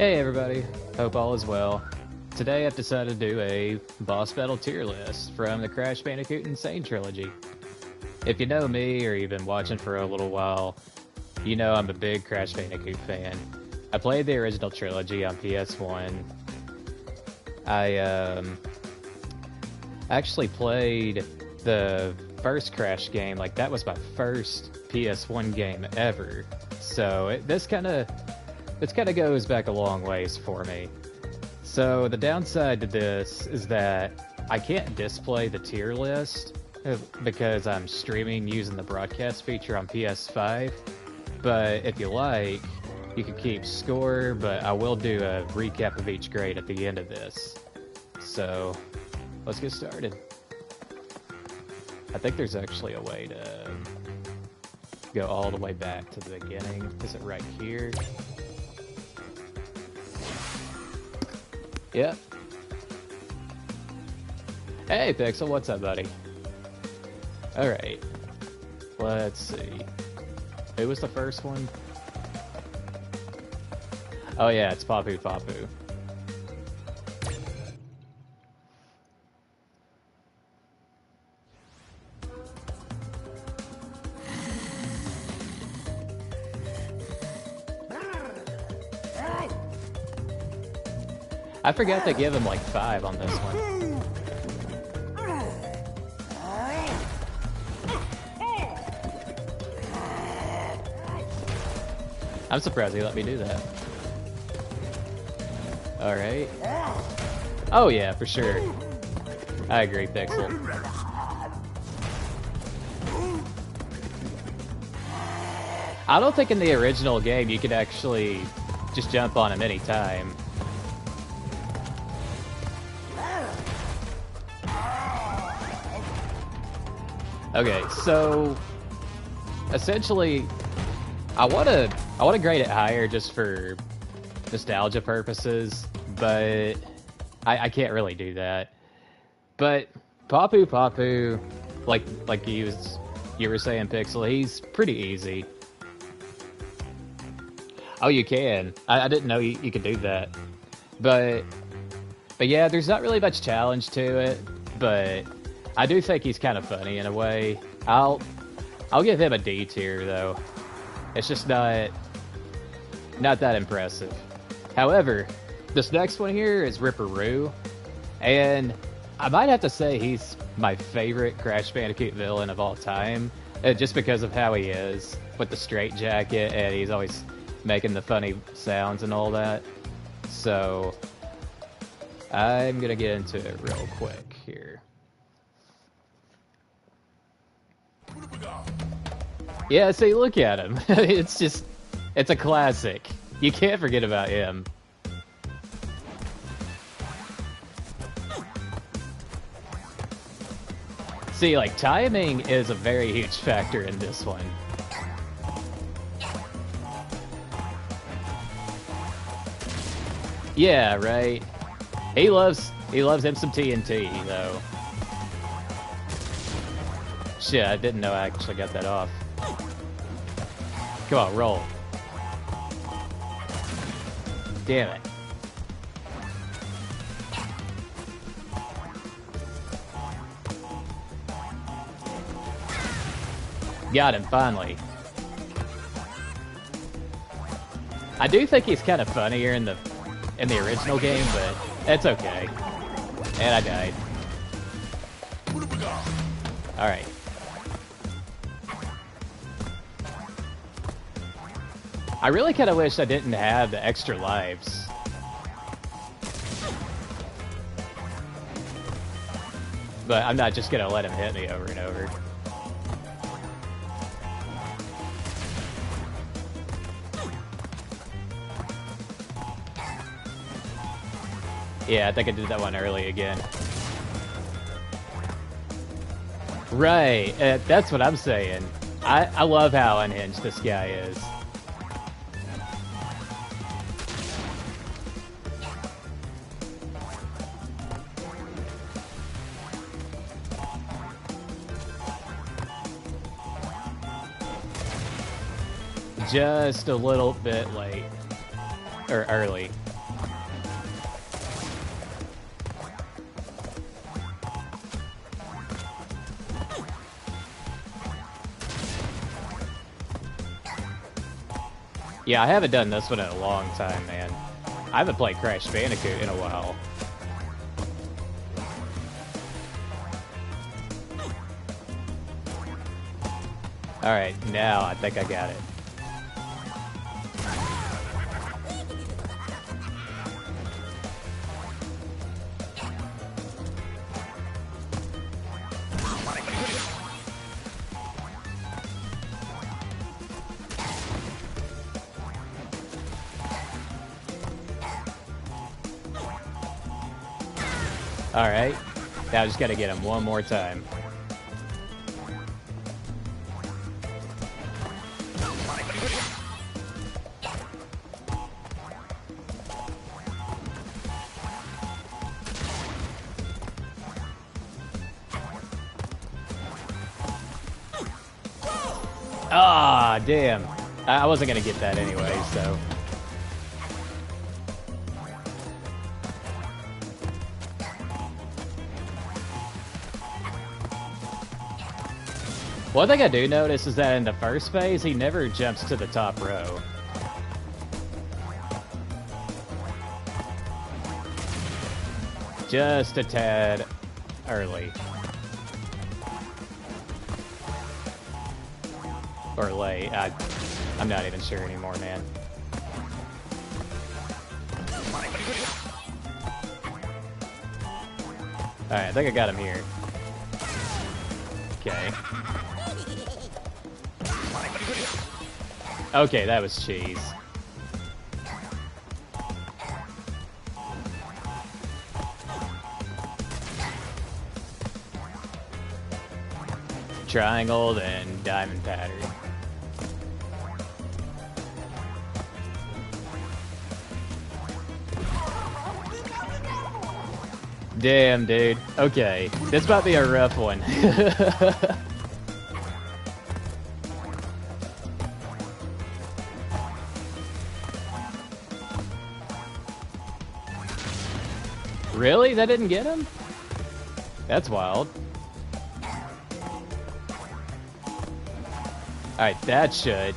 Hey everybody, hope all is well. Today I've decided to do a boss battle tier list from the Crash Bandicoot and Sane Trilogy. If you know me or you've been watching for a little while, you know I'm a big Crash Bandicoot fan. I played the original trilogy on PS1. I actually played the first Crash game, like that was my first PS1 game ever. So this kind of goes back a long ways for me. So the downside to this is that I can't display the tier list because I'm streaming using the broadcast feature on PS5. But if you like, you can keep score, but I will do a recap of each grade at the end of this. So let's get started. I think there's actually a way to go all the way back to the beginning. Is it right here? Yep. Hey, Pixel, what's up, buddy? Alright. Let's see. Who was the first one? Oh yeah, it's Papu Papu. I forgot to give him like 5 on this one. I'm surprised he let me do that. Alright. Oh yeah, for sure. I agree, Pixel. I don't think in the original game you could actually just jump on him anytime. Okay, so essentially, I wanna grade it higher just for nostalgia purposes, but I can't really do that. But Papu Papu, like you were saying, Pixel, he's pretty easy. Oh, you can. I didn't know you could do that. But yeah, there's not really much challenge to it, but I do think he's kind of funny in a way. I'll give him a D tier though. It's just not that impressive. However, this next one here is Ripperoo, and I might have to say he's my favorite Crash Bandicoot villain of all time, just because of how he is with the straitjacket, and he's always making the funny sounds and all that. So I'm gonna get into it real quick here. Yeah, see, look at him. It's a classic. You can't forget about him. See, like, timing is a very huge factor in this one. Yeah, right. He loves him some TNT, though. Shit, I didn't know I actually got that off. Come on, roll. Damn it. Got him, finally. I do think he's kind of funnier in the original game, but that's okay. And I died. Alright. I really kind of wish I didn't have the extra lives. But I'm not just gonna let him hit me over and over. Yeah, I think I did that one early again. Right, that's what I'm saying. I love how unhinged this guy is. Just a little bit late. Or early. Yeah, I haven't done this one in a long time, man. I haven't played Crash Bandicoot in a while. Alright, now I think I got it. Alright, now I just gotta get him one more time. Ah, damn. I wasn't gonna get that anyway, so... One thing I do notice is that in the first phase, he never jumps to the top row. Just a tad early. Or late. I'm not even sure anymore, man. Alright, I think I got him here. Okay. Okay, that was cheese. Triangle, then diamond pattern. Damn, dude. Okay, this might be a rough one. Really? That didn't get him? That's wild. Alright, that should.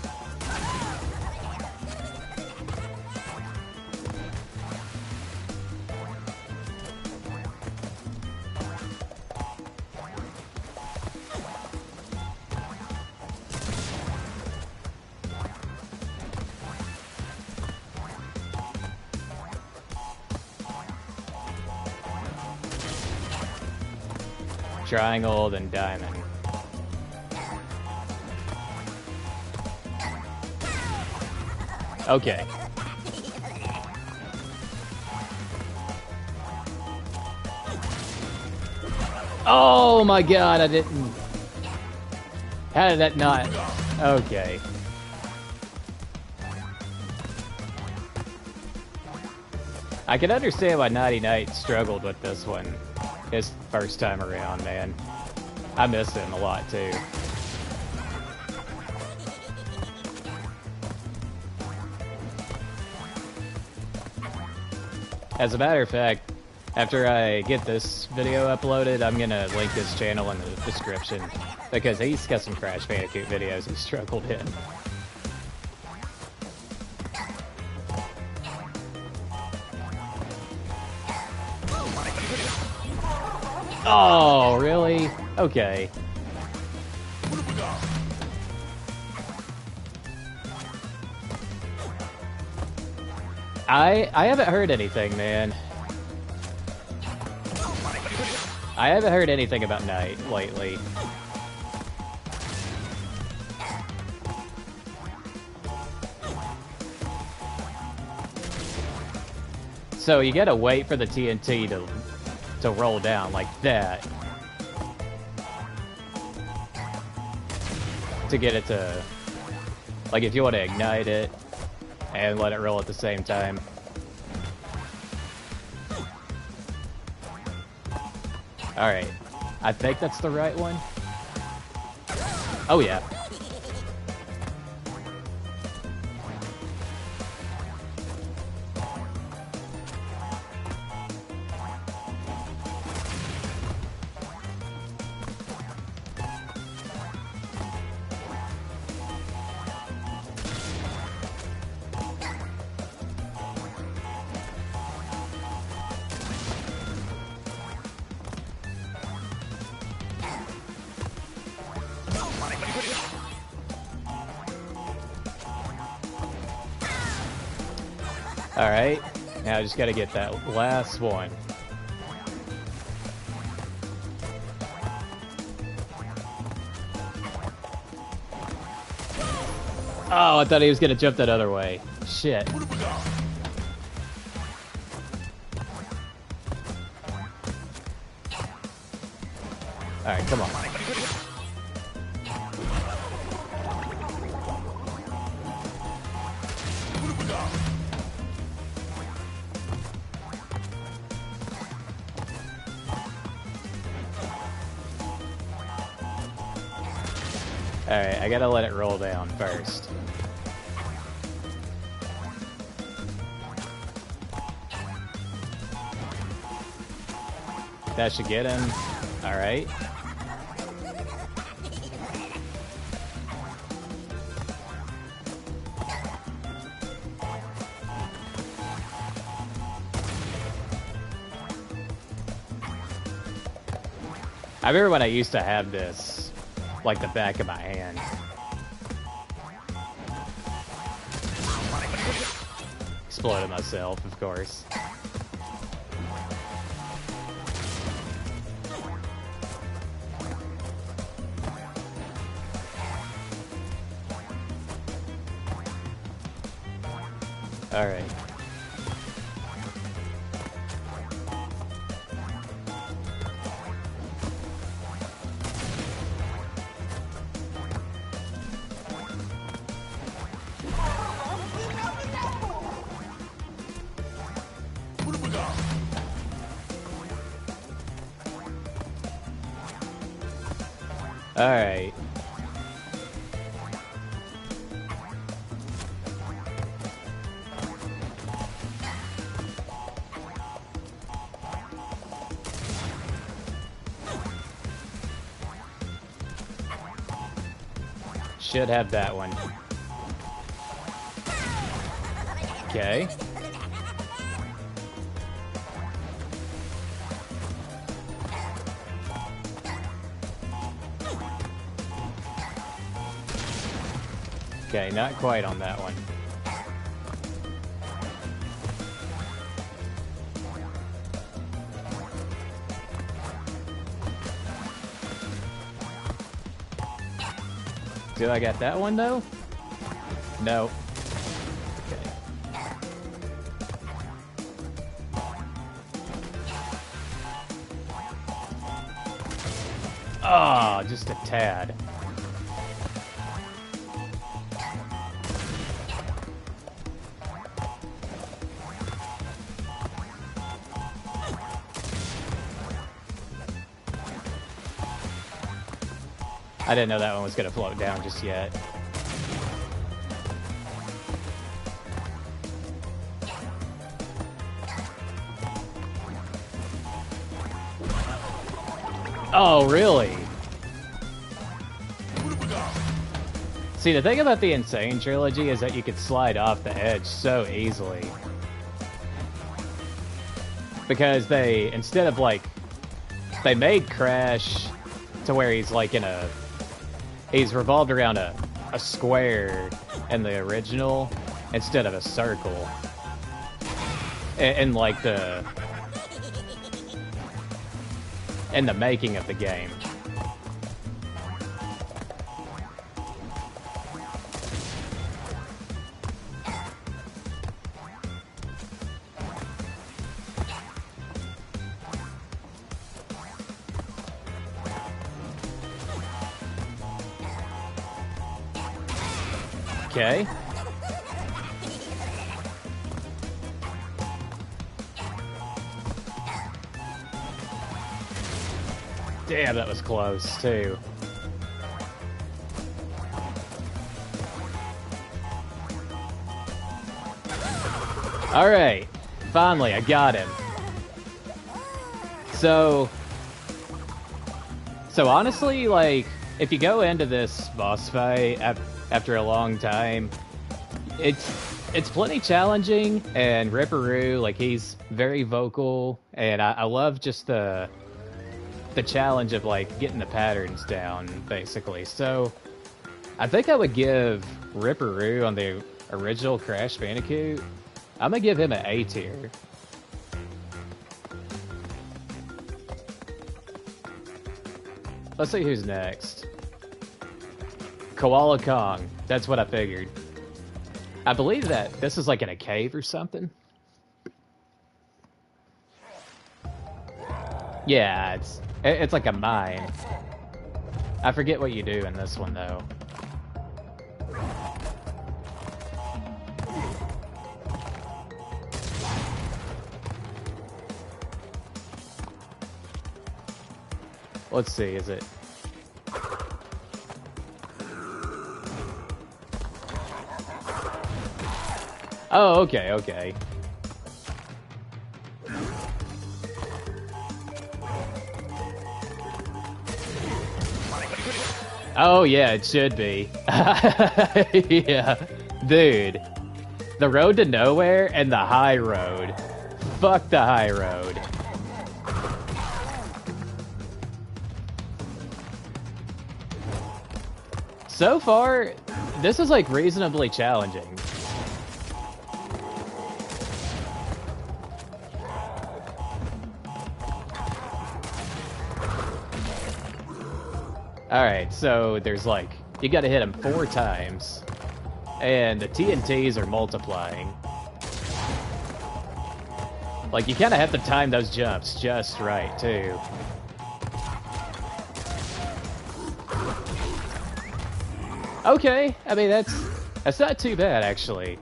Triangle, then diamond. Okay. Oh my god, I didn't... How did that not... Okay. I can understand why Nighty Night struggled with this one his first time around, man. I miss him a lot, too. As a matter of fact, after I get this video uploaded, I'm gonna link his channel in the description, because he's got some Crash Bandicoot videos he struggled in. Oh, really? Okay. I haven't heard anything, man. I haven't heard anything about Night lately. So you gotta wait for the TNT to roll down like that to get it to, like, if you want to ignite it and let it roll at the same time. Alright, I think that's the right one. Oh yeah. Alright, now I just gotta get that last one. Oh, I thought he was gonna jump that other way. Shit. Alright, come on. Alright, I gotta let it roll down first. That should get him. Alright. I remember when I used to have this, like the back of my hand. Exploded myself, of course. Alright. Alright. Should have that one. Okay. Okay, not quite on that one. Do I got that one though? No. Okay. Oh, just a tad. I didn't know that one was gonna float down just yet. Oh, really? See, the thing about the Insane Trilogy is that you could slide off the edge so easily. Because they, instead of like, they made Crash to where he's like in a, he's revolved around a square in the original instead of a circle. And like the, in the making of the game. Okay. Damn, that was close, too. Alright. Finally, I got him. So honestly, like, if you go into this boss fight after a long time, it's plenty challenging, and Ripperoo, like, he's very vocal, and I love just the challenge of, like, getting the patterns down, basically. So I think I would give Ripperoo on the original Crash Bandicoot I'm gonna give him an A tier. Let's see who's next. Koala Kong. That's what I figured. I believe that this is like in a cave or something. Yeah, it's like a mine. I forget what you do in this one though. Let's see, is it? Oh, okay, okay. Oh, yeah, it should be. Yeah. Dude. The road to nowhere and the high road. Fuck the high road. So far, this is like reasonably challenging. Alright, so there's like, you gotta hit them 4 times, and the TNTs are multiplying. Like, you kinda have to time those jumps just right, too. Okay, I mean, that's not too bad, actually.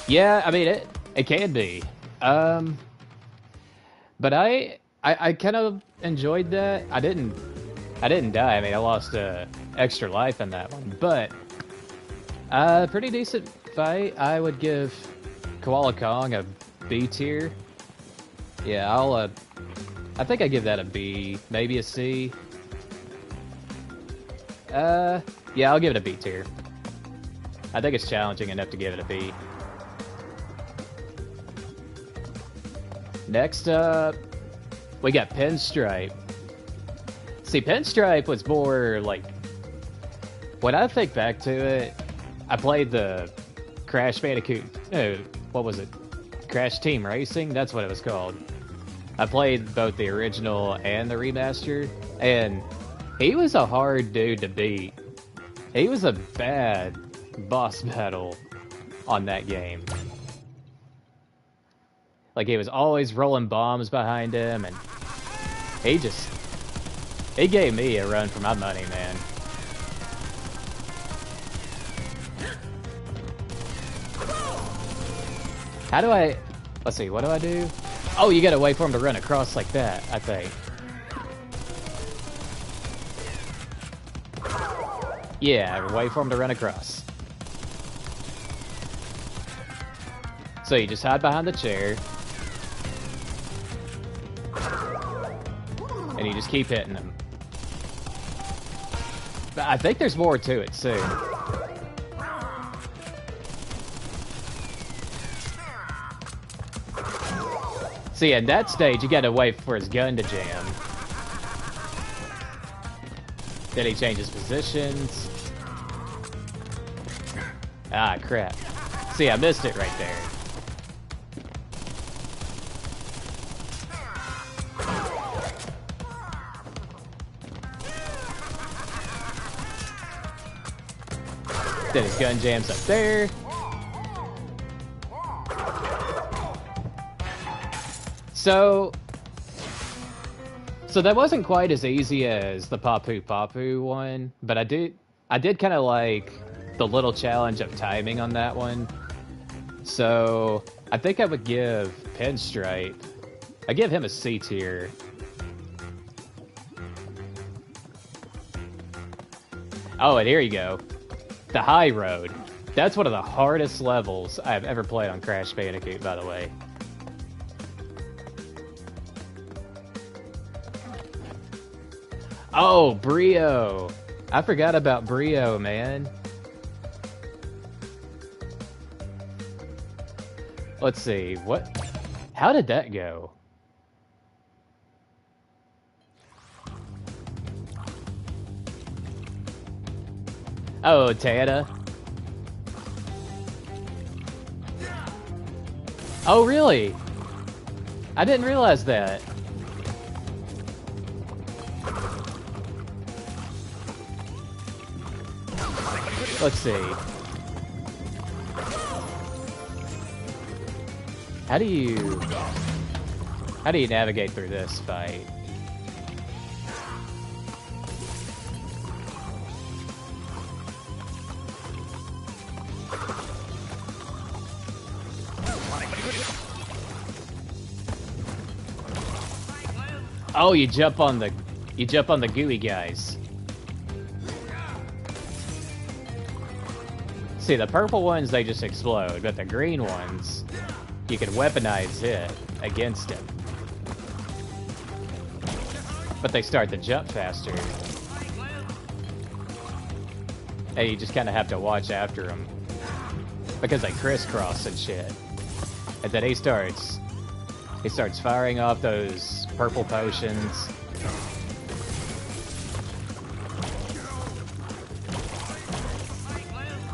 Yeah, I mean, it can be. But I kind of enjoyed that. I didn't die. I mean, I lost a extra life in that one, but pretty decent fight. I would give Koala Kong a B tier. Yeah, I think I give that a B, maybe a C. Yeah, I'll give it a B tier. I think it's challenging enough to give it a B. Next up, we got Pinstripe. See, Pinstripe was more like, when I think back to it, I played the Crash Bandicoot, no, what was it? Crash Team Racing? That's what it was called. I played both the original and the remaster, and he was a hard dude to beat. He was a bad boss battle on that game. Like, he was always rolling bombs behind him, and he gave me a run for my money, man. How do I... Let's see, what do I do? Oh, you gotta wait for him to run across like that, I think. Yeah, wait for him to run across. So you just hide behind the chair. And you just keep hitting him. But I think there's more to it, soon. See, at that stage, you gotta wait for his gun to jam. Then he changes positions. Ah, crap. See, I missed it right there. Then his gun jams up there. So that wasn't quite as easy as the Papu Papu one, but I did kind of like the little challenge of timing on that one. So I think I would give Pinstripe, I give him a C tier. Oh, and here you go. The High Road. That's one of the hardest levels I've ever played on Crash Bandicoot, by the way. Oh, Brio. I forgot about Brio, man. Let's see, how did that go? Oh, Tana. Oh, really? I didn't realize that. Let's see. How do you navigate through this fight? Oh, you jump on the gooey guys. See, the purple ones, they just explode, but the green ones, you can weaponize it against him. But they start to jump faster. And you just kind of have to watch after them. Because they crisscross and shit. And then he starts firing off those purple potions.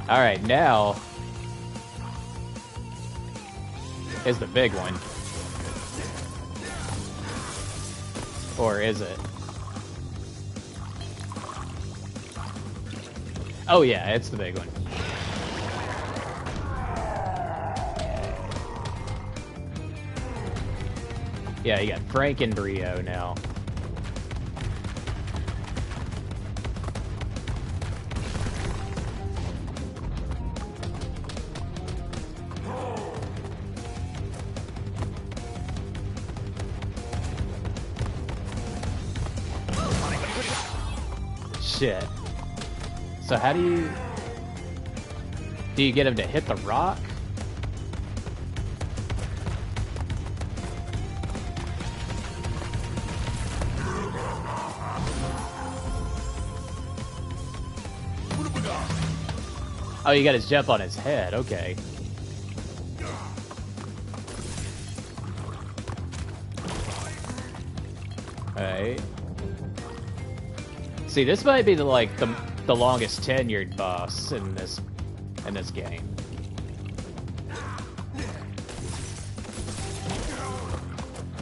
Alright, now is the big one. Or is it? Oh yeah, it's the big one. Yeah, you got Frankenbrio now. Shit. So how do you get him to hit the rock? Oh, you gotta jump on his head, okay. Alright. See, this might be the longest tenured boss in this game.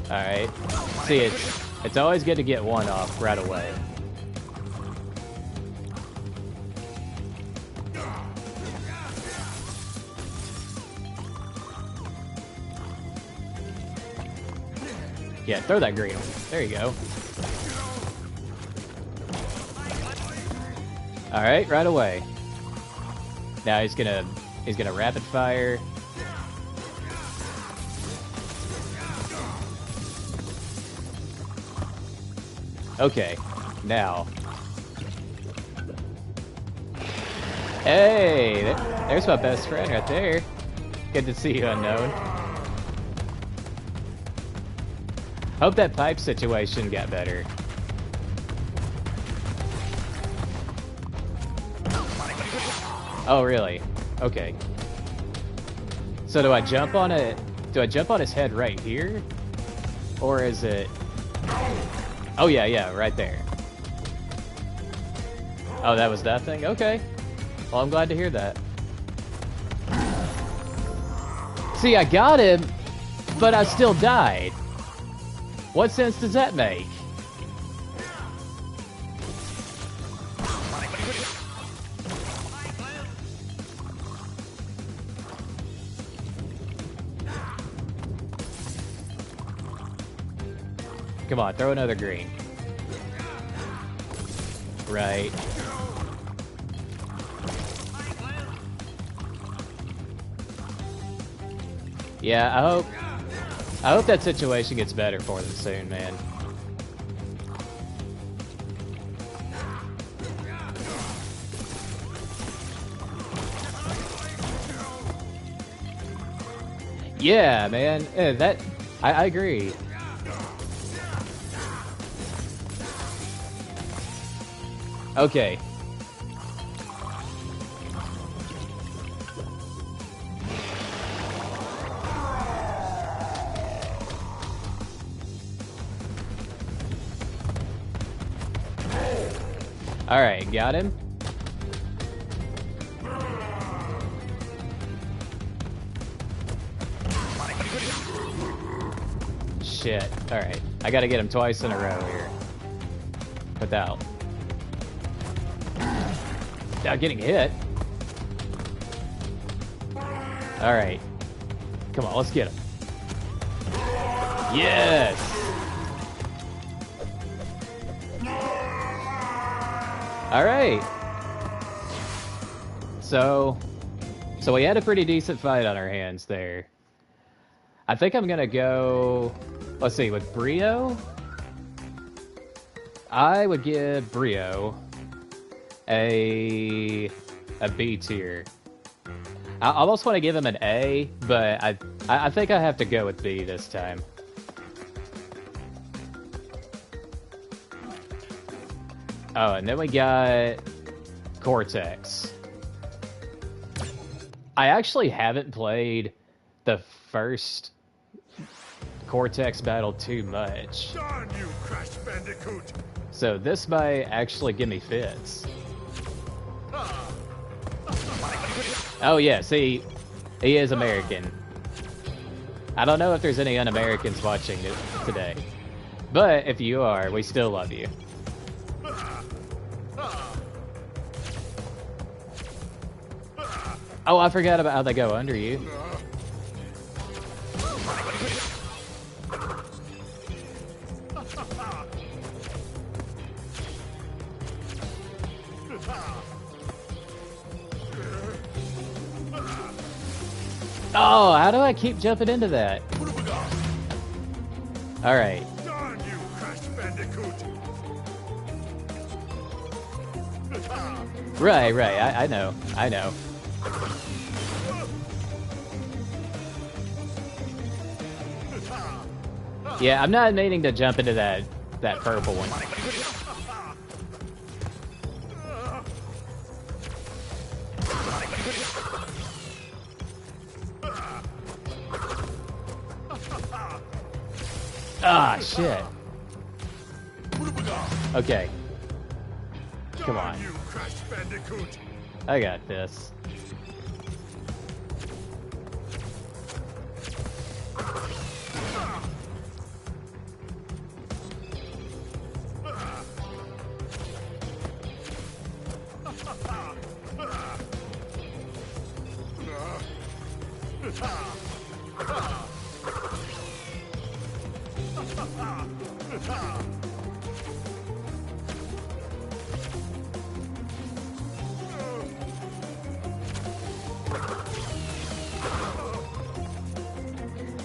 Alright. See, it's always good to get one off right away. Yeah, throw that green one. There you go. Alright, right away. Now he's gonna rapid fire. Okay, now. Hey, there's my best friend right there. Good to see you, Unknown. Hope that pipe situation got better. Oh, really? Okay. So do I jump on it? Do I jump on his head right here? Or is it... Oh, yeah, right there. Oh, that was that thing? Okay. Well, I'm glad to hear that. See, I got him, but I still died. What sense does that make? Come on, throw another green. Right. Yeah, I hope that situation gets better for them soon, man. Yeah, man. I agree. Okay. Alright, got him. Shit. Alright. I gotta get him twice in a row here. Without getting hit. Alright. Come on, let's get him. Yes! Alright. So we had a pretty decent fight on our hands there. I think I'm gonna go... Let's see, with Brio? I would give Brio a B tier. I almost want to give him an A, but I think I have to go with B this time. Oh, and then we got Cortex. I actually haven't played the first Cortex battle too much. Darn you, Crash Bandicoot! So this might actually give me fits. Oh yeah, see, he is American. I don't know if there's any un-Americans watching it today. But if you are, we still love you. Oh, I forgot about how they go under you. Oh, how do I keep jumping into that? Alright. Darn you, Crash Bandicoot! Right, I know. Yeah, I'm not meaning to jump into that purple one. Ah, shit. Okay. Come on. You, Crash Bandicoot! I got this.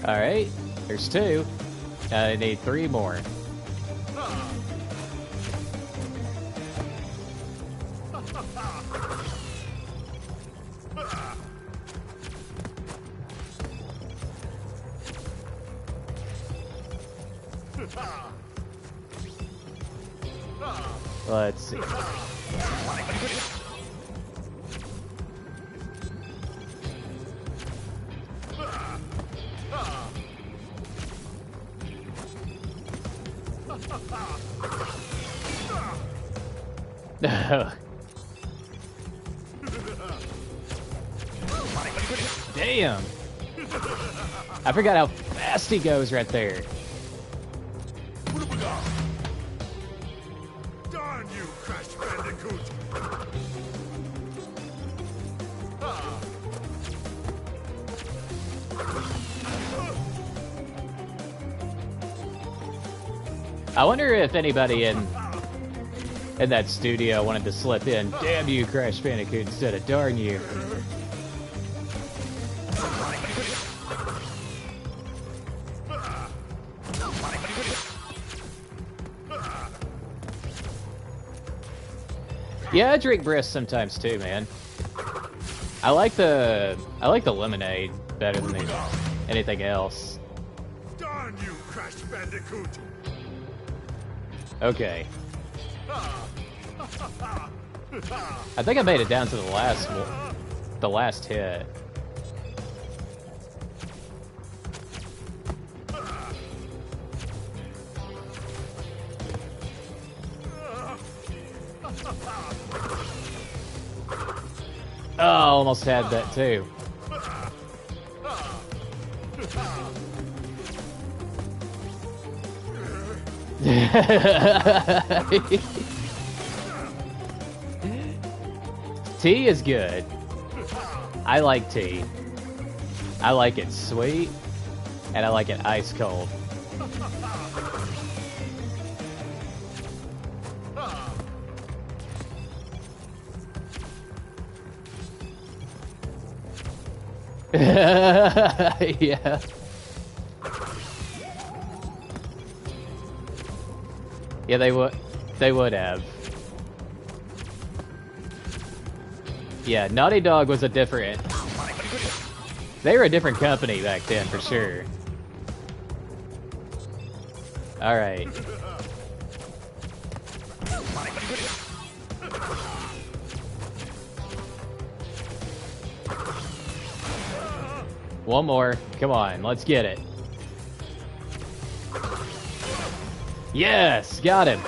Alright, there's two. I need three more. Let's see. Damn! I forgot how fast he goes right there. Darn you, Crash Bandicoot! I wonder if anybody in that studio wanted to slip in, "Damn you, Crash Bandicoot," instead of "Darn you." Yeah, I drink brisk sometimes too, man. I like the lemonade better than anything else. Darn you, Crash Bandicoot! Okay. I think I made it down to the last hit. Oh, almost had that too. Tea is good. I like tea. I like it sweet, and I like it ice cold. Yeah. Yeah, they would. They would have. Yeah, Naughty Dog was a different. They were a different company back then, for sure. All right. One more. Come on, let's get it. Yes, got him.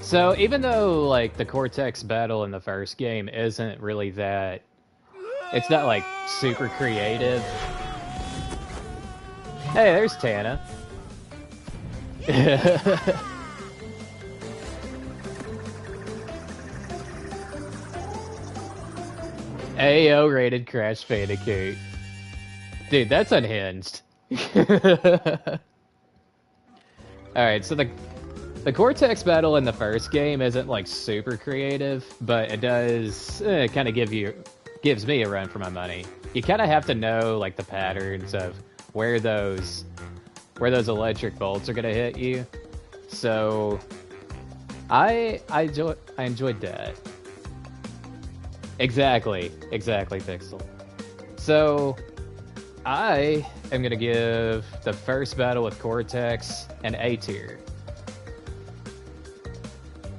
So even though like the Cortex battle in the first game isn't really that, it's not like super creative. Hey, there's Tana. AO rated Crash Bandicoot. Dude, that's unhinged. Alright, so the Cortex battle in the first game isn't like super creative, but it does kind of gives me a run for my money. You kind of have to know like the patterns of where those electric bolts are gonna hit you. So I enjoyed that. Exactly, Pixel. So I am gonna give the first battle with Cortex an A tier.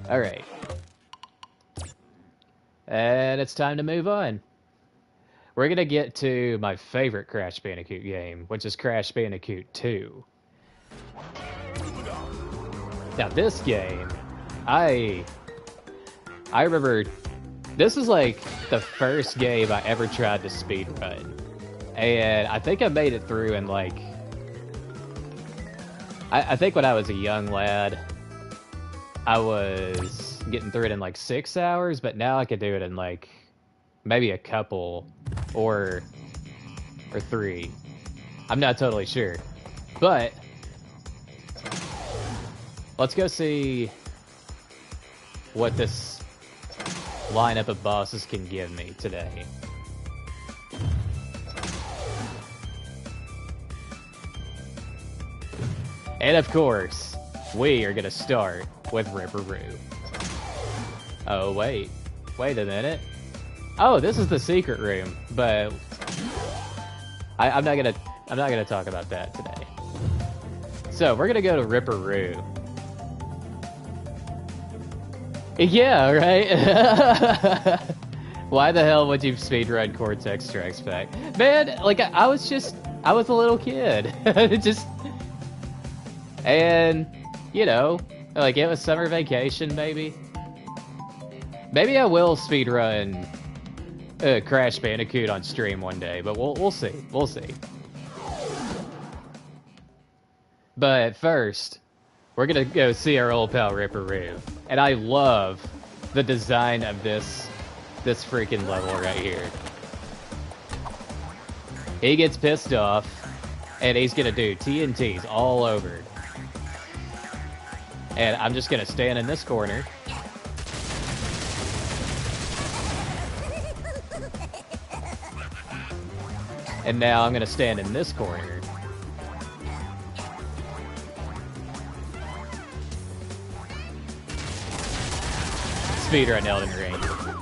Alright. And it's time to move on. We're gonna get to my favorite Crash Bandicoot game, which is Crash Bandicoot 2. Now this game, I remember this is like the first game I ever tried to speedrun. And I think I made it through in like... I think when I was a young lad, I was getting through it in like 6 hours, but now I could do it in like maybe a couple or 3. I'm not totally sure. But let's go see what this lineup of bosses can give me today. And of course, we are gonna start with Ripperoo. Oh wait a minute. Oh, this is the secret room, but I'm not gonna talk about that today. So we're gonna go to Ripperoo. Yeah, right? Why the hell would you speedrun Cortex Strikes Back? Man, like, I was a little kid. And, you know, like, it was summer vacation, maybe. Maybe I will speedrun Crash Bandicoot on stream one day, but we'll see. We'll see. But first, we're gonna go see our old pal Ripperoo. And I love the design of this freaking level right here. He gets pissed off, and he's gonna do TNTs all over. And I'm just gonna stand in this corner. And now I'm gonna stand in this corner. Speedrun Elden Ring.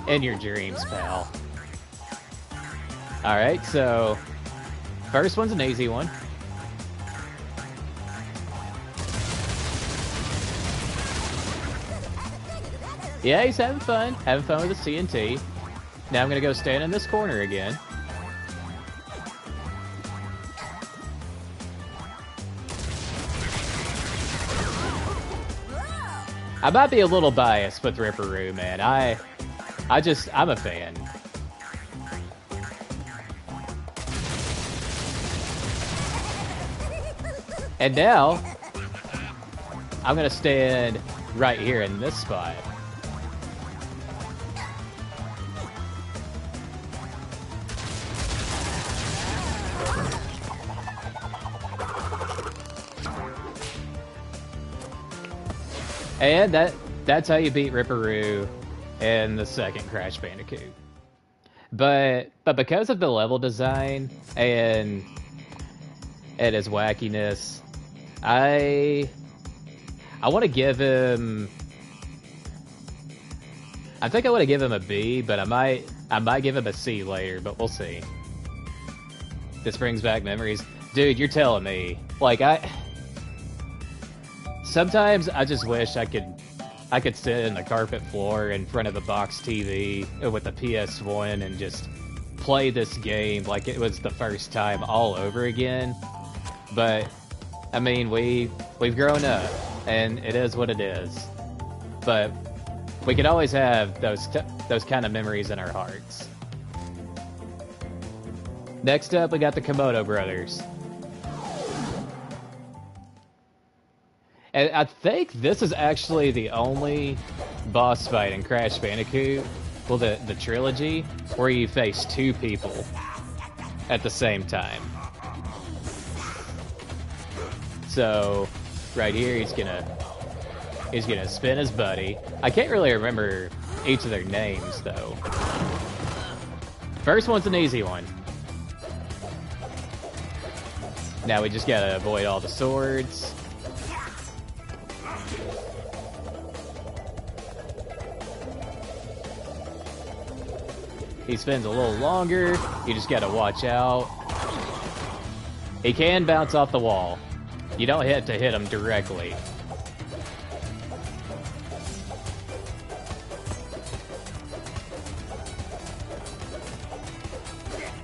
In your dreams, pal. Alright, so first one's an easy one. Yeah, he's having fun with his TNT. Now I'm gonna go stand in this corner again. I might be a little biased with Ripperoo, man. I'm a fan. And now, I'm gonna stand right here in this spot. And that's how you beat Ripperoo in the second Crash Bandicoot. But because of the level design and his wackiness, I want to give him. I think I want to give him a B, but I might give him a C later, but we'll see. This brings back memories, dude. You're telling me, like sometimes I just wish I could sit in the carpet floor in front of a box TV with a PS1 and just play this game like it was the first time all over again. But I mean, we've grown up, and it is what it is. But we could always have those kind of memories in our hearts. Next up, we got the Komodo brothers. And I think this is actually the only boss fight in Crash Bandicoot, well, the trilogy, where you face two people at the same time. So, right here, he's gonna spin his buddy. I can't really remember each of their names, though. First one's an easy one. Now we just gotta avoid all the swords. He spins a little longer. You just gotta watch out. He can bounce off the wall. You don't have to hit him directly.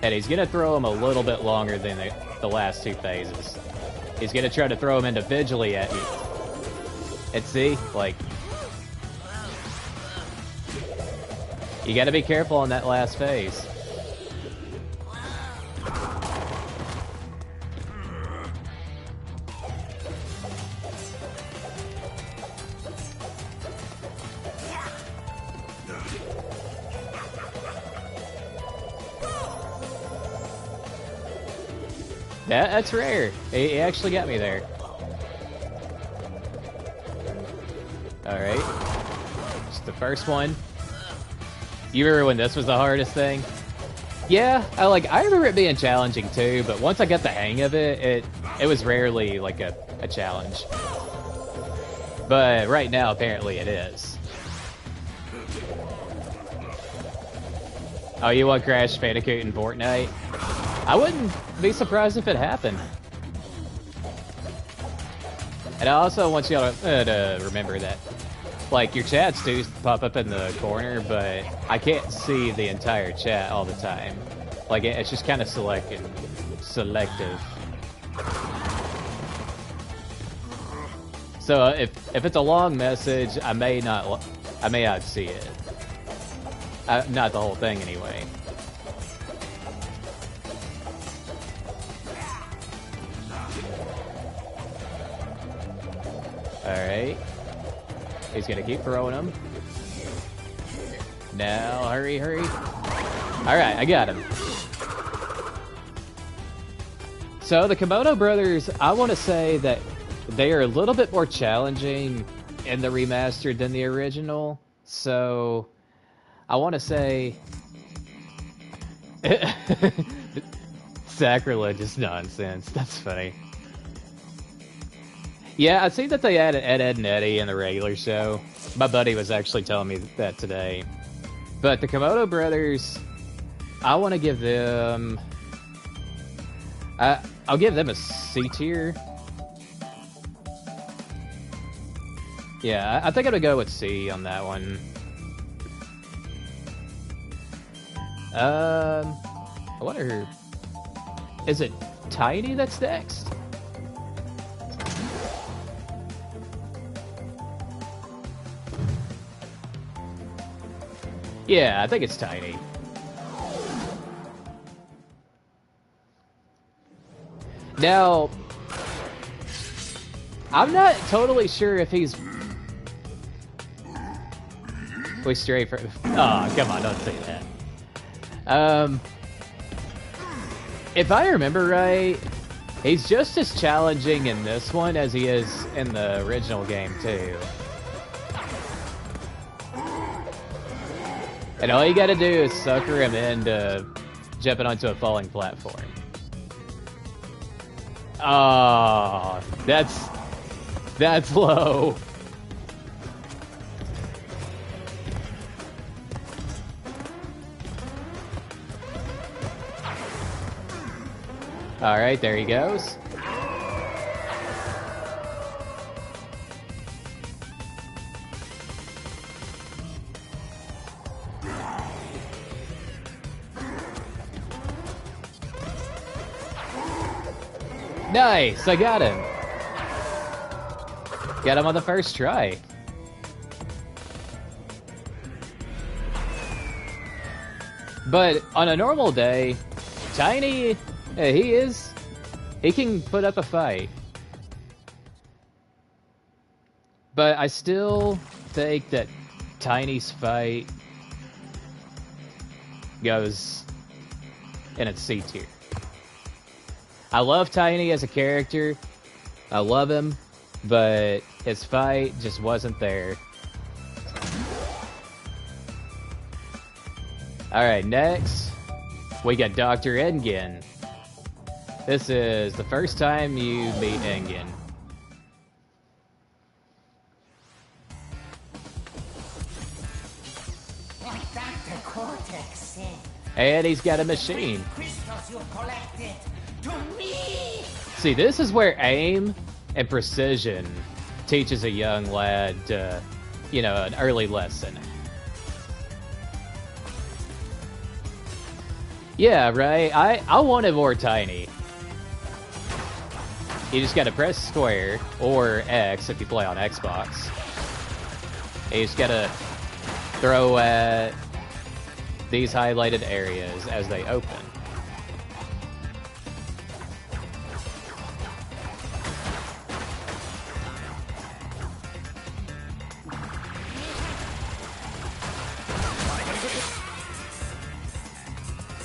And he's gonna throw him a little bit longer than the last two phases. He's gonna try to throw him individually at you. And see, like, you gotta be careful on that last phase. That's rare. He actually got me there. Alright. Just the first one. You remember when this was the hardest thing? Yeah, I remember it being challenging too, but once I got the hang of it, it was rarely like a challenge. But right now, apparently it is. Oh, you want Crash Bandicoot in Fortnite? I wouldn't be surprised if it happened. And I also want y'all to remember that, like, your chats do pop up in the corner, but I can't see the entire chat all the time. Like, it's just kind of selective. So if it's a long message, I may not see it. Not the whole thing, anyway. Alright. He's gonna keep throwing them. Now, hurry, hurry. Alright, I got him. So, the Komodo brothers, I want to say that they are a little bit more challenging in the remastered than the original. So, I want to say... Sacrilegious nonsense. That's funny. Yeah, I see that they added Ed, Edd, and Eddy in the regular show. My buddy was actually telling me that today. But the Komodo brothers, I want to give them... I'll give them a C tier. Yeah, I think I'm gonna go with C on that one. I wonder... Is it Tiny that's next? Yeah, I think it's Tiny. Now, I'm not totally sure if he's... We stray from... Oh, come on, don't say that. If I remember right, he's just as challenging in this one as he is in the original game, too. And all you gotta do is sucker him into jumping onto a falling platform. Oh, that's low. Alright, there he goes. Nice, I got him. Got him on the first try. But on a normal day, Tiny, he can put up a fight. But I still think that Tiny's fight goes in its C tier. I love Tiny as a character. I love him, but his fight just wasn't there. Alright, next, we got Dr. Engen. This is the first time you meet Engen. And he's got a machine. See, this is where aim and precision teaches a young lad, you know, an early lesson. Yeah, right? I wanted more Tiny. You just gotta press square, or X if you play on Xbox. And you just gotta throw at these highlighted areas as they open.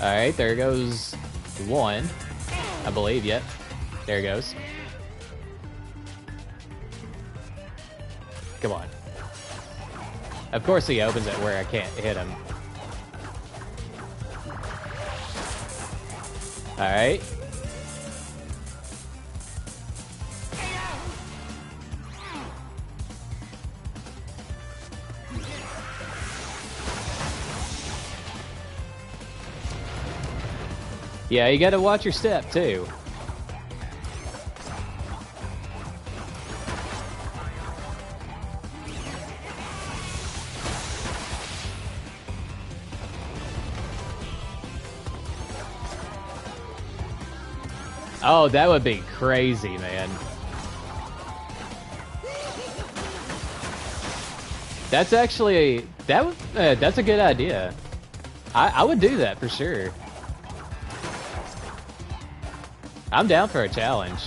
Alright, there goes one. I believe, yep. There it goes. Come on. Of course he opens it where I can't hit him. Alright. Yeah, you gotta watch your step, too. Oh, that would be crazy, man. That's actually... that's a good idea. I would do that for sure. I'm down for a challenge.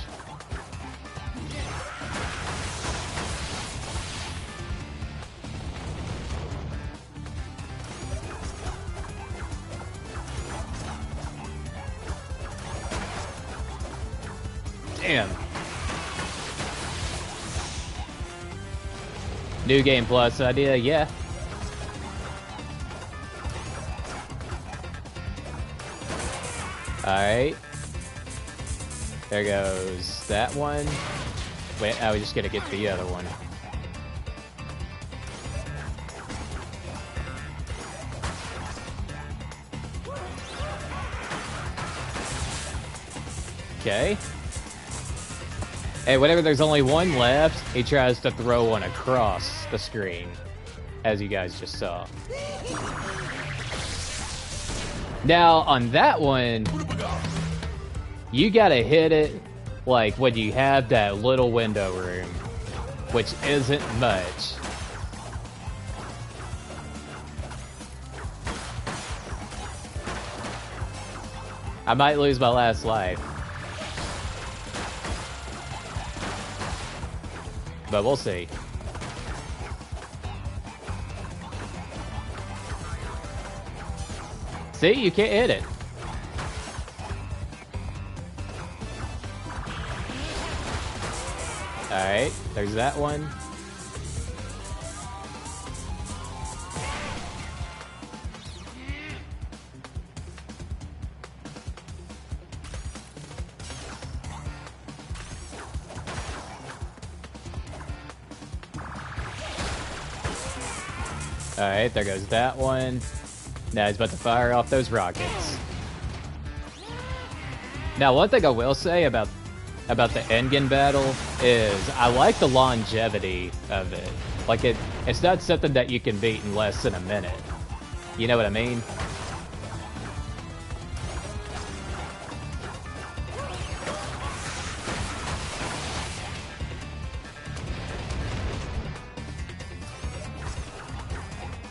Damn. New Game Plus idea, yeah. Alright. There goes that one. Wait, now we just gotta get the other one. Okay. Hey, whenever there's only one left, he tries to throw one across the screen, as you guys just saw. Now, on that one, you gotta hit it like when you have that little window room, which isn't much. I might lose my last life. but we'll see. See, you can't hit it. Alright, there's that one. Alright, there goes that one. Now he's about to fire off those rockets. Now, one thing I will say about the endgame battle is I like the longevity of it. Like, it's not something that you can beat in less than a minute. You know what I mean?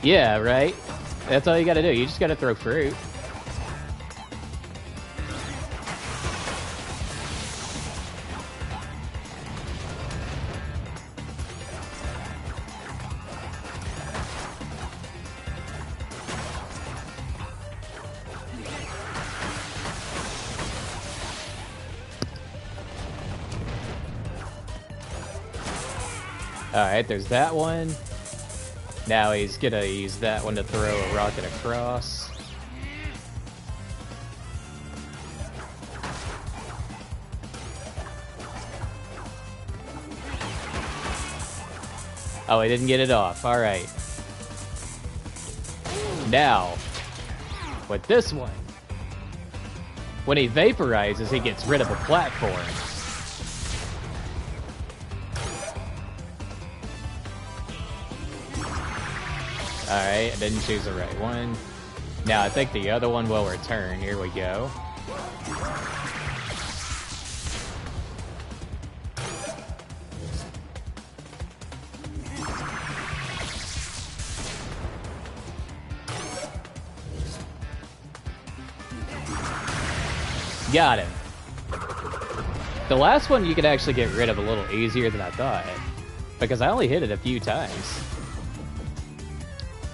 Yeah, right? That's all you gotta do. You just gotta throw fruit. Alright, there's that one. Now he's gonna use that one to throw a rocket across. Oh, he didn't get it off. Alright. Now, with this one, when he vaporizes, he gets rid of a platform. Alright, I didn't choose the right one. Now I think the other one will return. Here we go. Got him. The last one you could actually get rid of a little easier than I thought, because I only hit it a few times.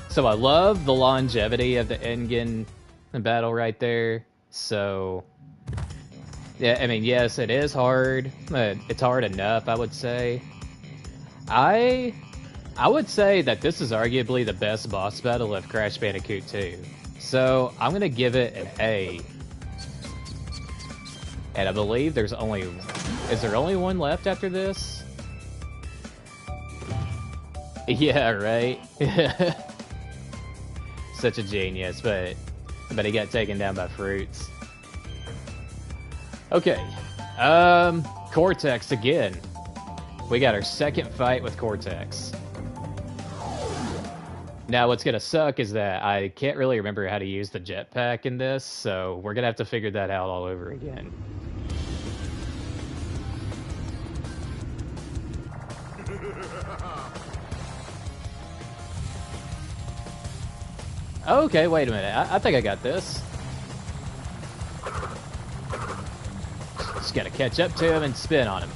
So I love the longevity of the Engen battle right there. So, yeah, I mean, yes, it is hard. It's hard enough, I would say. I would say that this is arguably the best boss battle of Crash Bandicoot 2. So I'm gonna give it an A. And I believe there's only... Is there only one left after this? Yeah, right? Such a genius, but he got taken down by fruits. Okay. Cortex again. We got our second fight with Cortex. Now, what's gonna suck is that I can't really remember how to use the jetpack in this, so we're gonna have to figure that out all over again. Okay, wait a minute. I think I got this. Just gotta catch up to him and spin on him.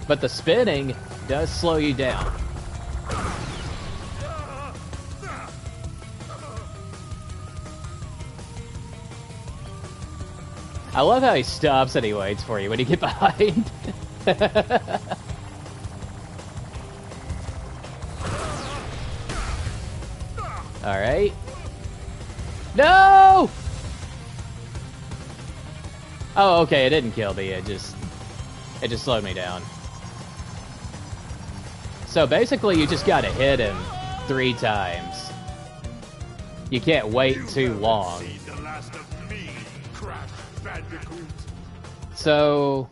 But the spinning does slow you down. I love how he stops and he waits for you when you get behind. Alright. No! Oh, okay, it didn't kill me, it just slowed me down. So basically you just gotta hit him 3 times. You can't wait too long. So,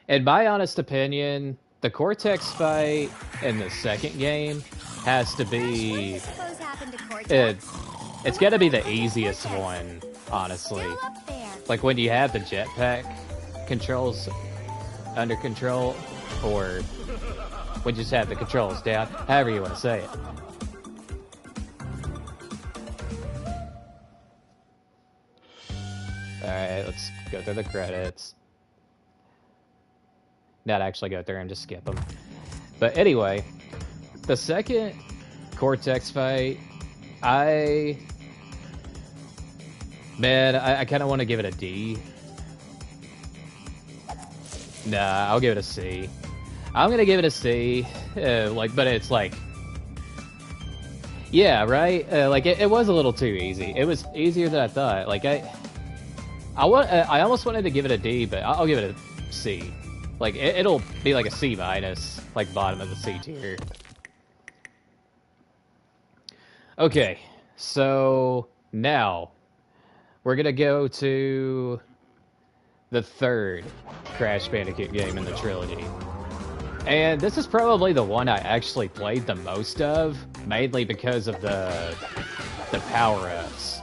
in my honest opinion, the Cortex fight in the second game has to be... It's gotta be the easiest one, honestly. Like when you have the jetpack controls under control, or when you just have the controls down, however you want to say it. Alright, let's go through the credits. Not actually go through and just skip them. But anyway, the second Cortex fight, I kind of want to give it a D. Nah, I'll give it a C. I'm gonna give it a C. But it's like, yeah, right. It was a little too easy. It was easier than I thought. Like I almost wanted to give it a D, but I'll give it a C. Like it'll be like a C minus, like bottom of the C tier. Okay, so now we're gonna go to the third Crash Bandicoot game in the trilogy. And this is probably the one I actually played the most of, mainly because of the power-ups.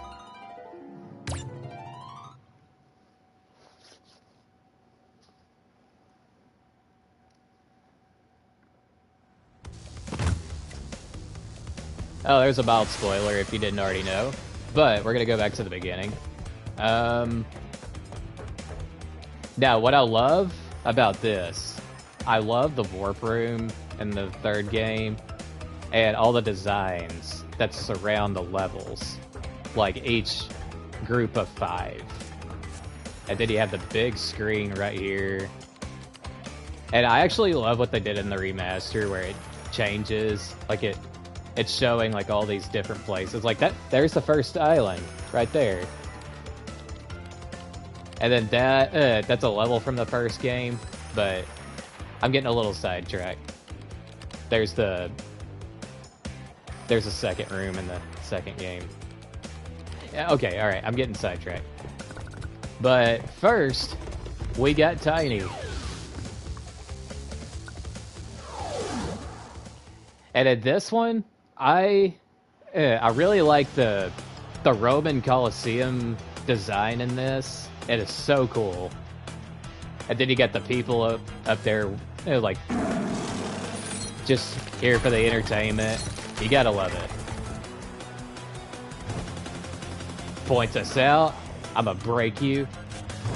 Oh, there's a mild spoiler if you didn't already know. But we're gonna go back to the beginning. Now, what I love about this, I love the warp room in the third game, and all the designs that surround the levels, like each group of 5. And then you have the big screen right here. And I actually love what they did in the remaster, where it changes, like it's showing like all these different places. Like there's the first island right there. And then that's a level from the first game, but I'm getting a little sidetracked. There's a second room in the second game. Yeah, okay, alright, I'm getting sidetracked. But first, we got Tiny. And at this one, I really like the Roman Colosseum design in this. It is so cool. And then you got the people up there, like, just here for the entertainment. You gotta love it. Points us out. I'ma break you.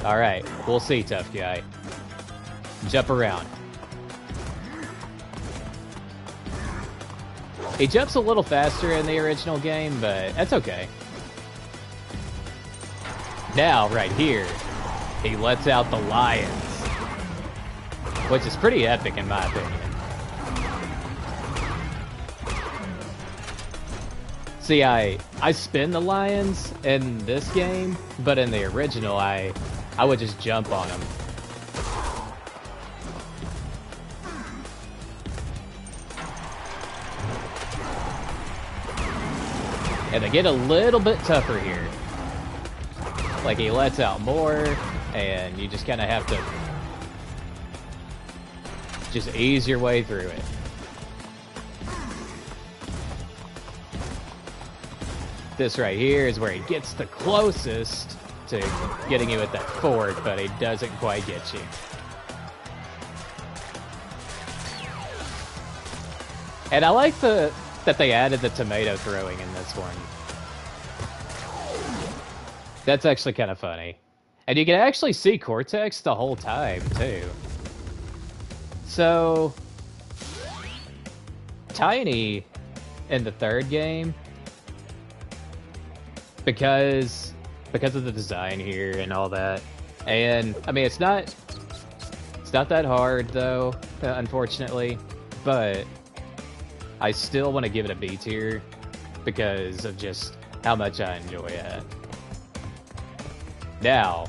Alright, we'll see, tough guy. Jump around. He jumps a little faster in the original game, but that's okay. Now, right here, he lets out the lions, which is pretty epic in my opinion. See, I spin the lions in this game, but in the original, I would just jump on them. And they get a little bit tougher here. Like, he lets out more, and you just kind of have to just ease your way through it. This right here is where he gets the closest to getting you with that fork, but he doesn't quite get you. And I like that they added the tomato throwing in this one. That's actually kind of funny. And you can actually see Cortex the whole time, too. So, Tiny in the third game, because of the design here and all that, and I mean it's not that hard though, unfortunately, but I still want to give it a B tier because of just how much I enjoy it. Now,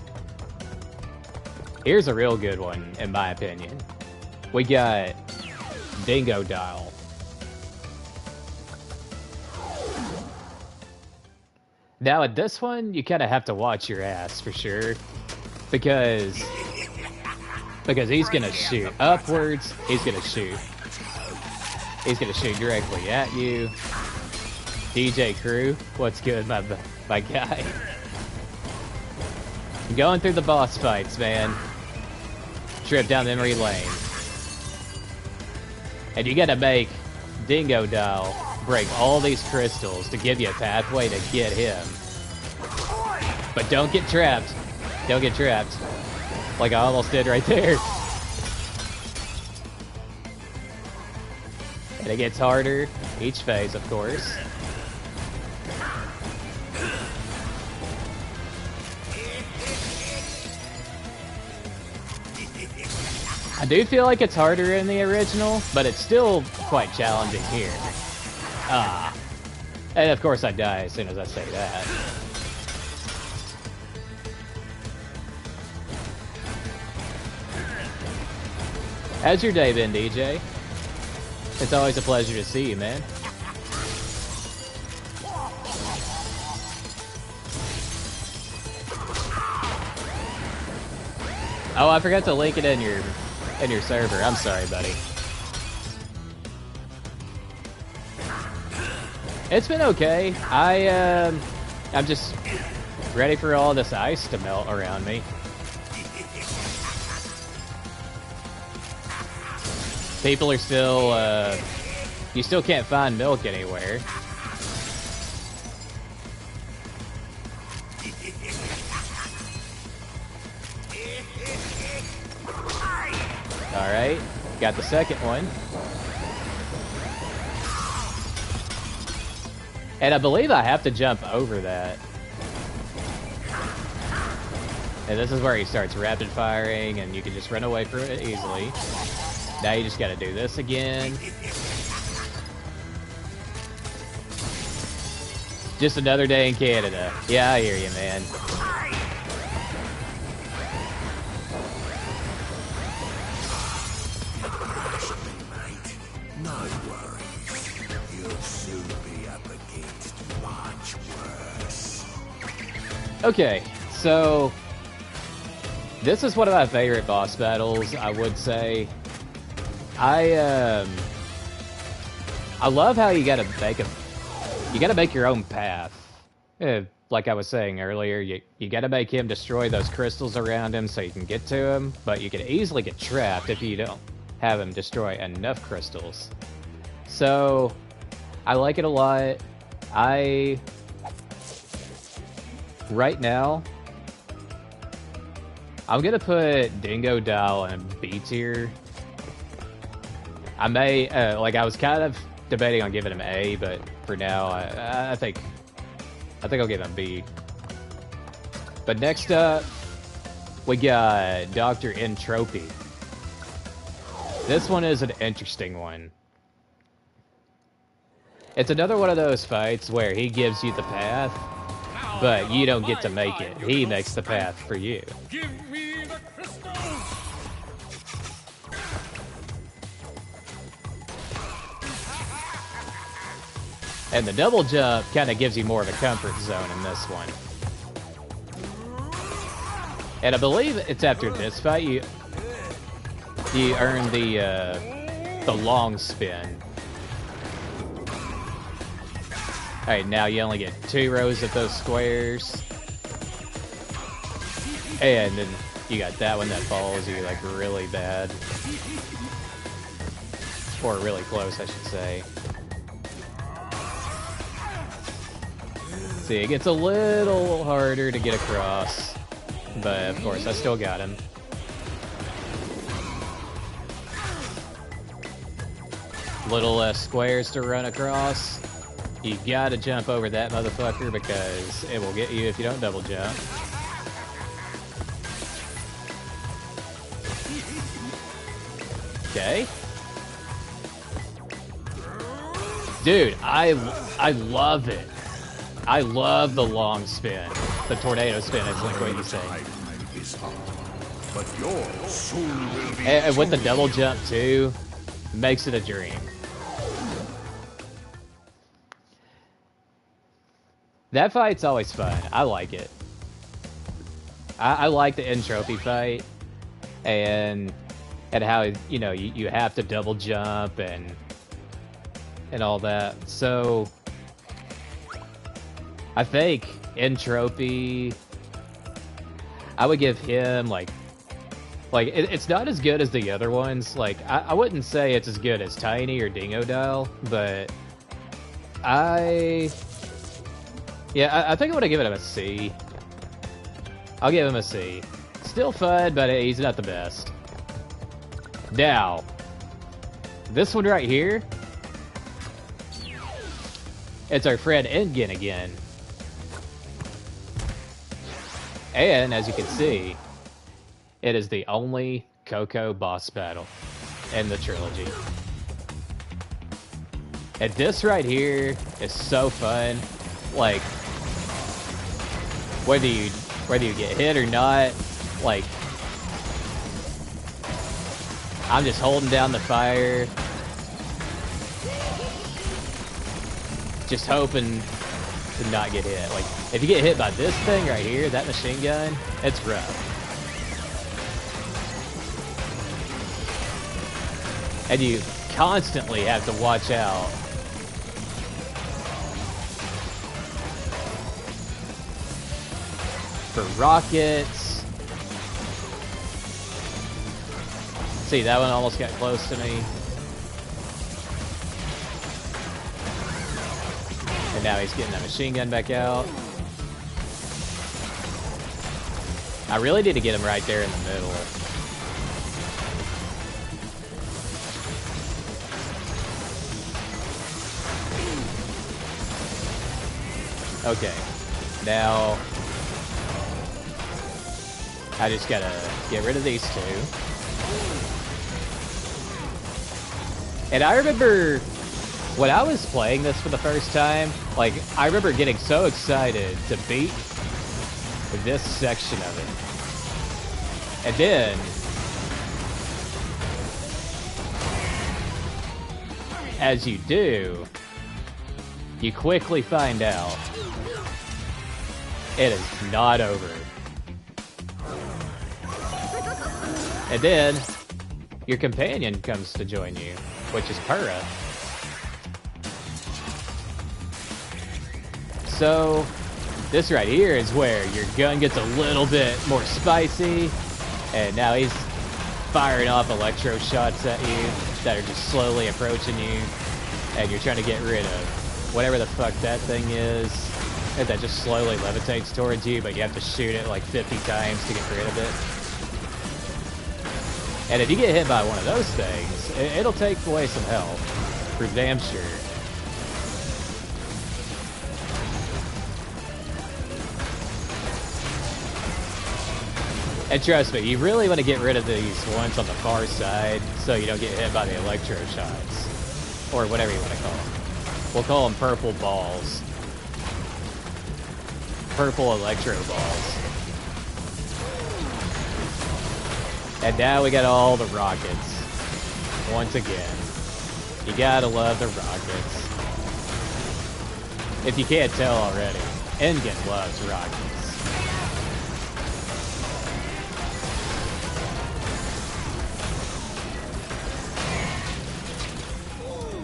here's a real good one, in my opinion. We got Dingo Dial. Now, at this one, you kind of have to watch your ass, for sure. Because he's going to shoot upwards, he's going to shoot. He's going to shoot directly at you. DJ Crew, what's good, my guy? Going through the boss fights, man. Trip down memory lane. And you gotta make Dingo Dial break all these crystals to give you a pathway to get him. But don't get trapped, Don't get trapped. Like I almost did right there. And it gets harder each phase, of course. I do feel like it's harder in the original, but it's still quite challenging here. And of course I die as soon as I say that. How's your day been, DJ? It's always a pleasure to see you, man. Oh, I forgot to link it in your server. I'm sorry, buddy. It's been okay. I'm just ready for all this ice to melt around me. People are still, you still can't find milk anywhere. Alright, got the second one. And I believe I have to jump over that. And this is where he starts rapid firing, and you can just run away from it easily. Now you just gotta do this again. Just another day in Canada. Yeah, I hear you, man. No worries. You'll soon be up against much worse. Okay, so this is one of my favorite boss battles, I would say. I love how you gotta make your own path. Like I was saying earlier, you gotta make him destroy those crystals around him so you can get to him, but you can easily get trapped if you don't have him destroy enough crystals. So, I like it a lot. Right now, I'm gonna put Dingo Dial in B tier. I may, like I was kind of debating on giving him A, but for now, I think I'll give him B. But next up, we got Dr. Entropy. This one is an interesting one. It's another one of those fights where he gives you the path, but you don't get to make it. He makes the path for you. Give me the crystal! And the double jump kind of gives you more of a comfort zone in this one. And I believe it's after this fight you earn the long spin. Alright, now you only get 2 rows of those squares. And then you got that one that follows you like really bad. Or really close, I should say. See, it gets a little harder to get across. But of course, I still got him. Little less squares to run across. You gotta jump over that motherfucker because it will get you if you don't double jump. Okay. Dude, I love it. I love the long spin. The tornado spin is like what you say. But yours soon will be. And with the double jump too, makes it a dream. That fight's always fun. I like it. I like the entropy fight, and how you have to double jump and all that. So I think entropy, I would give him like it's not as good as the other ones. Like I wouldn't say it's as good as Tiny or Dingo Dial, but I think I would have given him a C. I'll give him a C. Still fun, but he's not the best. Now, this one right here, it's our friend Engen again. And, as you can see, it is the only Coco boss battle in the trilogy. And this right here is so fun. Like, whether you get hit or not, like, I'm just holding down the fire, just hoping to not get hit. Like, if you get hit by this thing right here, that machine gun, it's rough. And you constantly have to watch out for rockets. See, that one almost got close to me. And now he's getting that machine gun back out. I really need to get him right there in the middle. Okay, now I just gotta get rid of these two. And I remember when I was playing this for the first time, like, I remember getting so excited to beat this section of it. And then as you do, you quickly find out it is not over. And then your companion comes to join you, which is Pura. So this right here is where your gun gets a little bit more spicy, and now he's firing off electro shots at you that are just slowly approaching you, and you're trying to get rid of whatever the fuck that thing is, and that just slowly levitates towards you, but you have to shoot it like 50 times to get rid of it. And if you get hit by one of those things, it'll take away some health, for damn sure. And trust me, you really want to get rid of these ones on the far side so you don't get hit by the electro shots. Or whatever you want to call them. We'll call them purple balls. Purple electro balls. And now we got all the rockets. Once again. You gotta love the rockets. If you can't tell already, Engen loves rockets.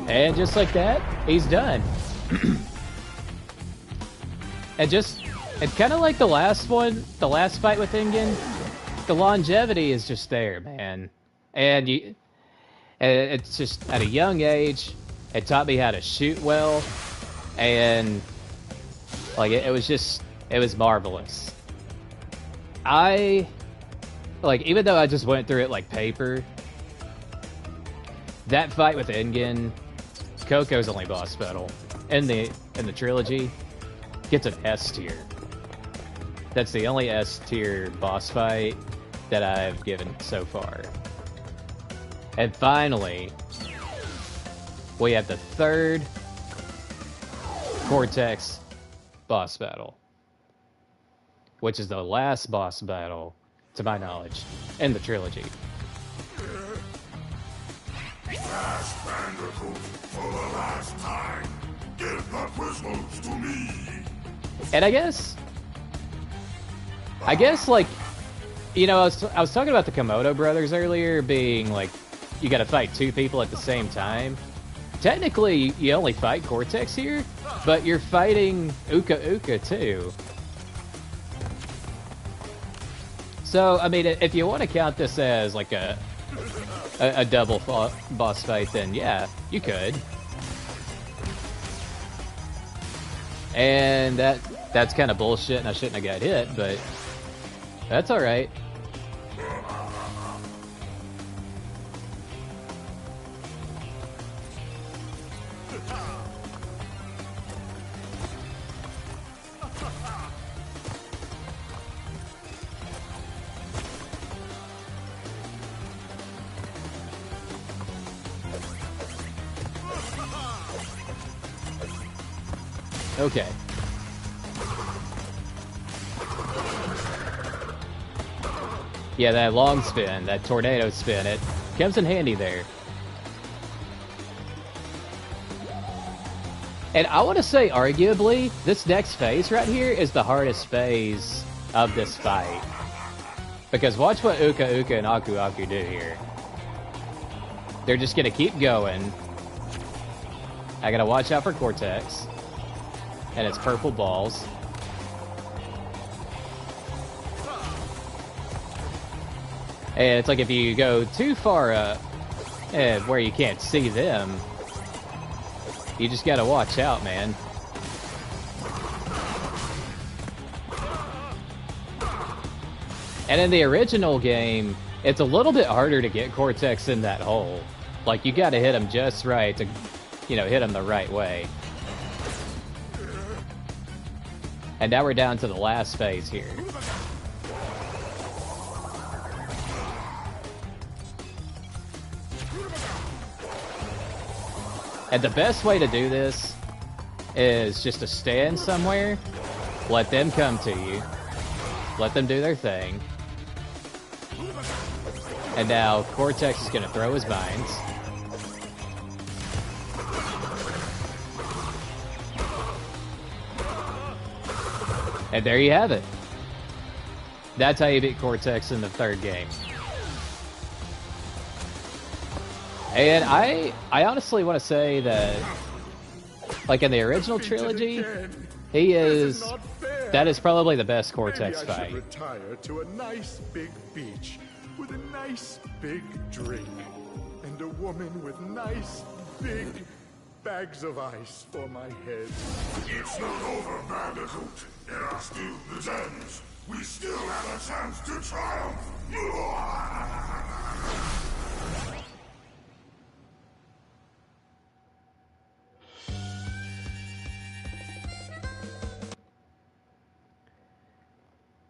And just like that, he's done. And kind of like the last one, the last fight with Engen, the longevity is just there, man. And it's just, at a young age, it taught me how to shoot well, and like it was marvelous. Even though I just went through it like paper, that fight with Engen, Coco's only boss battle in the trilogy, gets an S tier. That's the only S tier boss fight that I've given so far. And finally, we have the third Cortex boss battle, which is the last boss battle, to my knowledge, in the trilogy. Bandicoot, for the last time, give the prisoners to me. And I guess, like, you know, I was talking about the Komodo brothers earlier being like, you gotta fight two people at the same time. Technically, you only fight Cortex here, but you're fighting Uka Uka too. So, I mean, if you want to count this as like a double boss fight, then yeah, you could. And that's kind of bullshit, and I shouldn't have got hit, but That's alright. Okay. Yeah, that long spin, that tornado spin, it comes in handy there. And I want to say, arguably, this next phase right here is the hardest phase of this fight. Because watch what Uka Uka and Aku Aku do here. They're just going to keep going. I got to watch out for Cortex. And its purple balls. And it's like if you go too far up, where you can't see them, you just gotta watch out, man. And in the original game, it's a little bit harder to get Cortex in that hole. Like, you gotta hit him just right to, you know, hit him the right way. And now we're down to the last phase here. And the best way to do this is just to stand somewhere, let them come to you, let them do their thing. And now Cortex is going to throw his vines. And there you have it. That's how you beat Cortex in the third game. And I honestly want to say that, like in the original trilogy, that is probably the best Cortex fight. I should retire to a nice big beach with a nice big drink and a woman with nice big bags of ice for my head. It's not over, Bandicoot. There are still the gems. We still have a chance to triumph.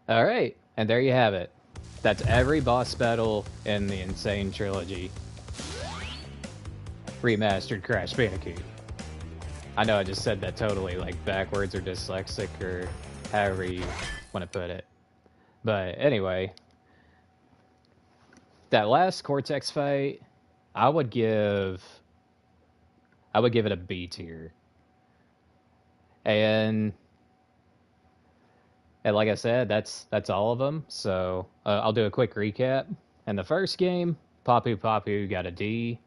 Alright, and there you have it. That's every boss battle in the Insane Trilogy. Remastered Crash Bandicoot. I know I just said that totally like backwards or dyslexic or however you want to put it. But anyway, that last Cortex fight, I would give it a B tier. And like I said, that's all of them. So I'll do a quick recap. In the first game, Papu Papu got a D,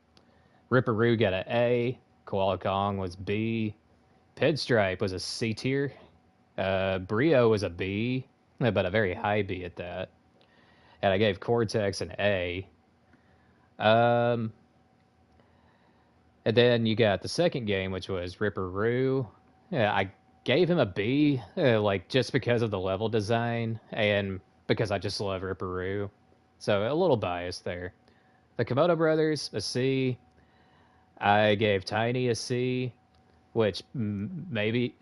Ripperoo got an A, Koala Kong was B, Pinstripe was a C tier, Brio was a B, but a very high B at that. And I gave Cortex an A. And then you got the second game, which was Ripperoo. Yeah, I gave him a B, like just because of the level design and because I just love Ripperoo. So a little biased there. The Komodo Brothers, a C. I gave Tiny a C, which maybe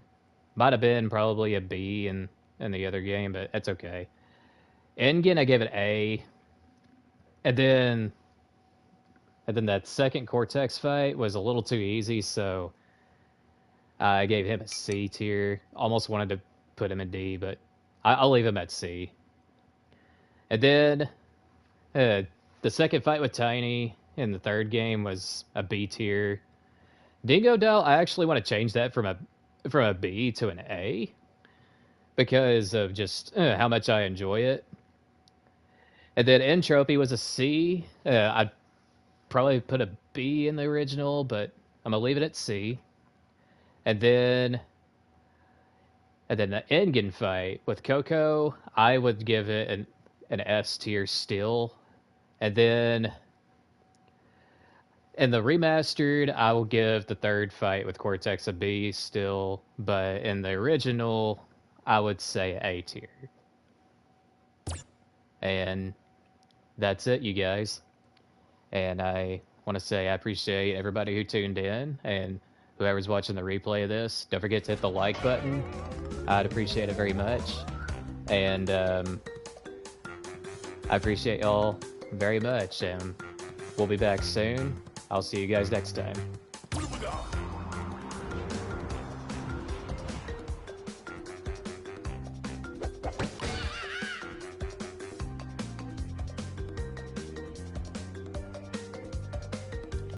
might have been probably a B in the other game, but that's okay. Engen, I gave it A. And then that second Cortex fight was a little too easy, so I gave him a C tier. Almost wanted to put him in D, but I'll leave him at C. And then the second fight with Tiny in the third game was a B tier. Dingo Doll, I actually want to change that from a B to an A because of just how much I enjoy it. And then Entropy was a C. I'd probably put a B in the original, but I'm gonna leave it at C. And then the Engen fight with Coco, I would give it an S tier still. And then in the remastered, I will give the third fight with Cortex a B still. But in the original, I would say A tier. And that's it, you guys. And I want to say I appreciate everybody who tuned in, and whoever's watching the replay of this, don't forget to hit the like button. I'd appreciate it very much. And I appreciate y'all very much, and we'll be back soon. I'll see you guys next time.